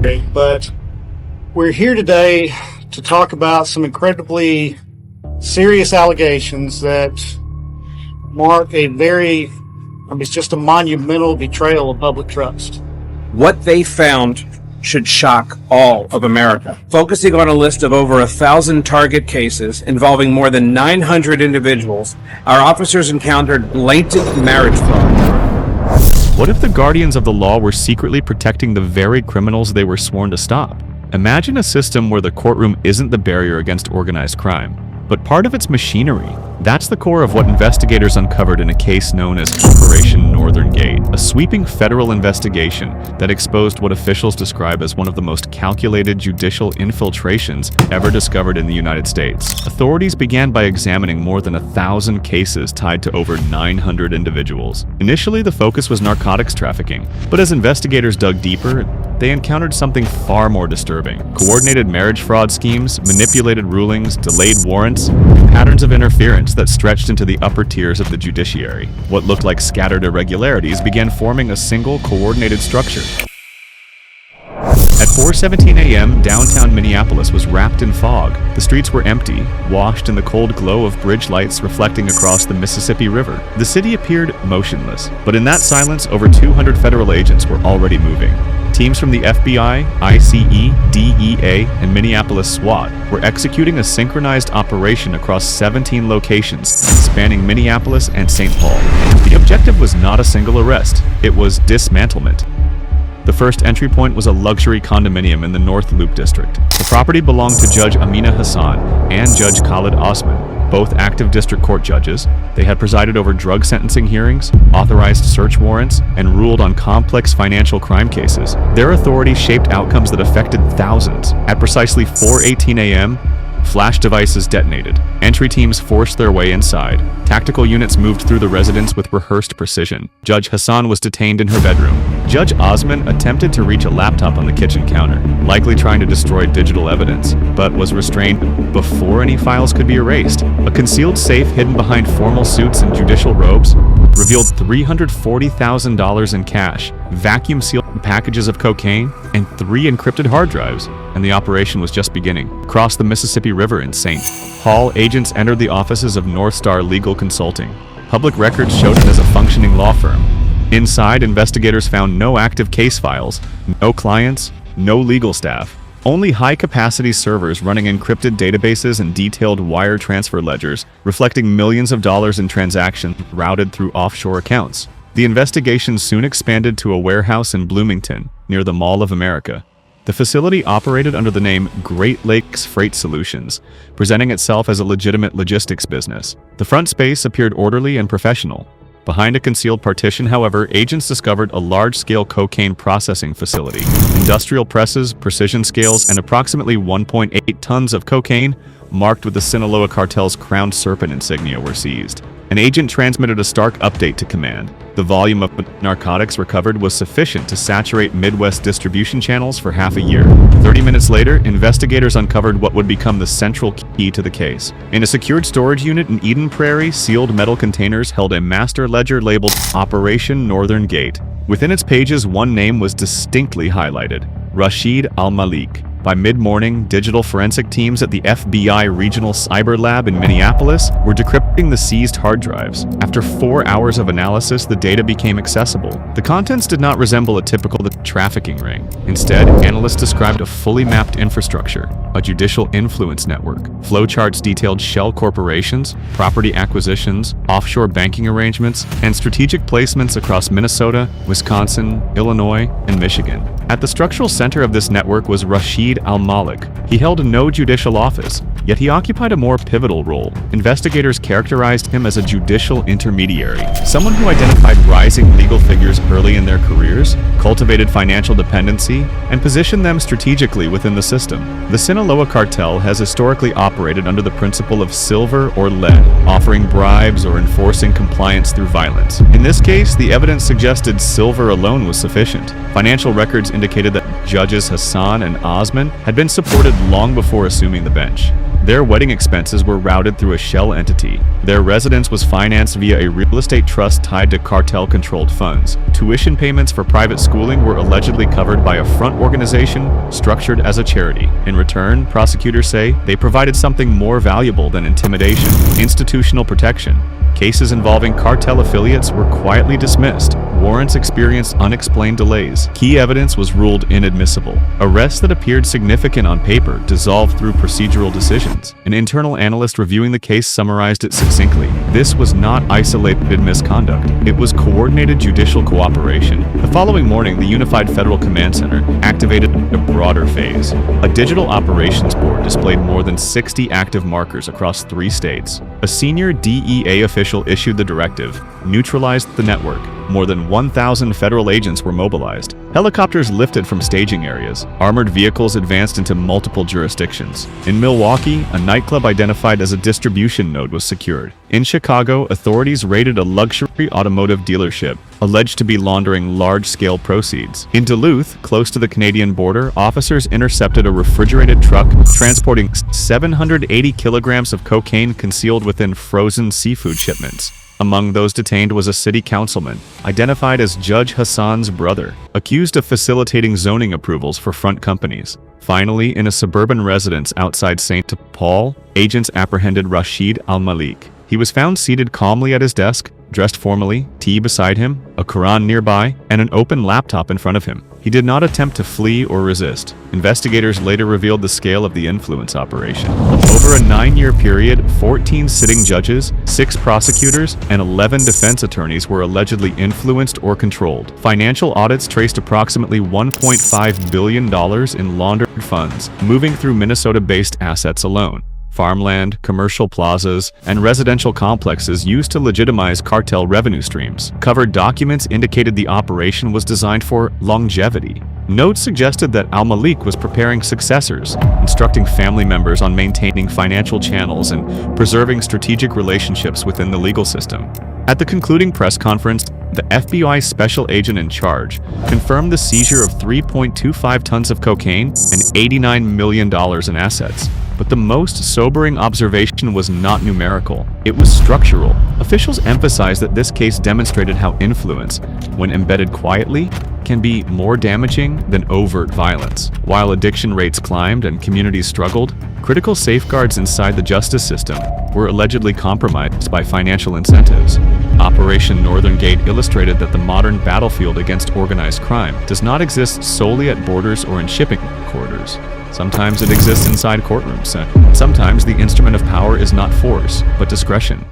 But we're here today to talk about some incredibly serious allegations that mark it's just a monumental betrayal of public trust. What they found should shock all of America. Focusing on a list of over 1,000 target cases involving more than 900 individuals, our officers encountered blatant marriage fraud. What if the guardians of the law were secretly protecting the very criminals they were sworn to stop? Imagine a system where the courtroom isn't the barrier against organized crime, but part of its machinery. That's the core of what investigators uncovered in a case known as Operation Northern Gate, a sweeping federal investigation that exposed what officials describe as one of the most calculated judicial infiltrations ever discovered in the United States. Authorities began by examining more than 1,000 cases tied to over 900 individuals. Initially, the focus was narcotics trafficking, but as investigators dug deeper, they encountered something far more disturbing. Coordinated marriage fraud schemes, manipulated rulings, delayed warrants, and patterns of interference that stretched into the upper tiers of the judiciary. What looked like scattered irregularities began forming a single coordinated structure. At 4:17 a.m., downtown Minneapolis was wrapped in fog. The streets were empty, washed in the cold glow of bridge lights reflecting across the Mississippi River. The city appeared motionless, but in that silence, over 200 federal agents were already moving. Teams from the FBI, ICE, DEA, and Minneapolis SWAT were executing a synchronized operation across 17 locations, spanning Minneapolis and St. Paul. The objective was not a single arrest, it was dismantlement. The first entry point was a luxury condominium in the North Loop District. The property belonged to Judge Amina Hassan and Judge Khalid Osman, both active district court judges. They had presided over drug sentencing hearings, authorized search warrants, and ruled on complex financial crime cases. Their authority shaped outcomes that affected thousands. At precisely 4:18 a.m., flash devices detonated. Entry teams forced their way inside. Tactical units moved through the residence with rehearsed precision. Judge Hassan was detained in her bedroom. Judge Osman attempted to reach a laptop on the kitchen counter, likely trying to destroy digital evidence, but was restrained before any files could be erased. A concealed safe hidden behind formal suits and judicial robes revealed $340,000 in cash, vacuum-sealed packages of cocaine, and 3 encrypted hard drives, and the operation was just beginning. Across the Mississippi River in St. Paul, agents entered the offices of North Star Legal Consulting. Public records showed it as a functioning law firm. Inside, investigators found no active case files, no clients, no legal staff. Only high-capacity servers running encrypted databases and detailed wire transfer ledgers, reflecting millions of dollars in transactions routed through offshore accounts. The investigation soon expanded to a warehouse in Bloomington, near the Mall of America. The facility operated under the name Great Lakes Freight Solutions, presenting itself as a legitimate logistics business. The front space appeared orderly and professional. Behind a concealed partition, however, agents discovered a large-scale cocaine processing facility. Industrial presses, precision scales, and approximately 1.8 tons of cocaine, marked with the Sinaloa cartel's crowned serpent insignia, were seized. An agent transmitted a stark update to command. The volume of narcotics recovered was sufficient to saturate Midwest distribution channels for half a year. 30 minutes later, investigators uncovered what would become the central key to the case. In a secured storage unit in Eden Prairie, sealed metal containers held a master ledger labeled Operation Northern Gate. Within its pages, one name was distinctly highlighted: Rashid Al-Malik. By mid-morning, digital forensic teams at the FBI Regional Cyber Lab in Minneapolis were decrypting the seized hard drives. After 4 hours of analysis, the data became accessible. The contents did not resemble a typical trafficking ring. Instead, analysts described a fully mapped infrastructure, a judicial influence network. Flowcharts detailed shell corporations, property acquisitions, offshore banking arrangements, and strategic placements across Minnesota, Wisconsin, Illinois, and Michigan. At the structural center of this network was Rashid Al-Malik. He held no judicial office, yet he occupied a more pivotal role. Investigators characterized him as a judicial intermediary, someone who identified rising legal figures early in their careers, cultivated financial dependency, and positioned them strategically within the system. The Sinaloa cartel has historically operated under the principle of silver or lead, offering bribes or enforcing compliance through violence. In this case, the evidence suggested silver alone was sufficient. Financial records indicated that Judges Hassan and Osman had been supported long before assuming the bench. Their wedding expenses were routed through a shell entity. Their residence was financed via a real estate trust tied to cartel-controlled funds. Tuition payments for private schooling were allegedly covered by a front organization structured as a charity. In return, prosecutors say they provided something more valuable than intimidation: institutional protection. Cases involving cartel affiliates were quietly dismissed. Warrants experienced unexplained delays. Key evidence was ruled inadmissible. Arrests that appeared significant on paper dissolved through procedural decisions. An internal analyst reviewing the case summarized it succinctly: this was not isolated misconduct. It was coordinated judicial cooperation. The following morning, the Unified Federal Command Center activated a broader phase. A digital operations board displayed more than 60 active markers across 3 states. A senior DEA official issued the directive, neutralized the network. More than 1,000 federal agents were mobilized. Helicopters lifted from staging areas. Armored vehicles advanced into multiple jurisdictions. In Milwaukee, a nightclub identified as a distribution node was secured. In Chicago, authorities raided a luxury automotive dealership, alleged to be laundering large-scale proceeds. In Duluth, close to the Canadian border, officers intercepted a refrigerated truck transporting 780 kilograms of cocaine concealed within frozen seafood shipments. Among those detained was a city councilman, identified as Judge Hassan's brother, accused of facilitating zoning approvals for front companies. Finally, in a suburban residence outside St. Paul, agents apprehended Rashid al-Malik. He was found seated calmly at his desk, dressed formally, tea beside him, a Quran nearby, and an open laptop in front of him. He did not attempt to flee or resist. Investigators later revealed the scale of the influence operation. Over a 9-year period, 14 sitting judges, 6 prosecutors, and 11 defense attorneys were allegedly influenced or controlled. Financial audits traced approximately $1.5 billion in laundered funds, moving through Minnesota-based assets alone. Farmland, commercial plazas, and residential complexes used to legitimize cartel revenue streams. Covered documents indicated the operation was designed for longevity. Notes suggested that al-Malik was preparing successors, instructing family members on maintaining financial channels and preserving strategic relationships within the legal system. At the concluding press conference, the FBI special agent in charge confirmed the seizure of 3.25 tons of cocaine and $89 million in assets. But the most sobering observation was not numerical. It was structural. Officials emphasized that this case demonstrated how influence, when embedded quietly, can be more damaging than overt violence. While addiction rates climbed and communities struggled, critical safeguards inside the justice system were allegedly compromised by financial incentives. Operation Northern Gate illustrated that the modern battlefield against organized crime does not exist solely at borders or in shipping corridors. Sometimes it exists inside courtrooms, and sometimes the instrument of power is not force, but discretion.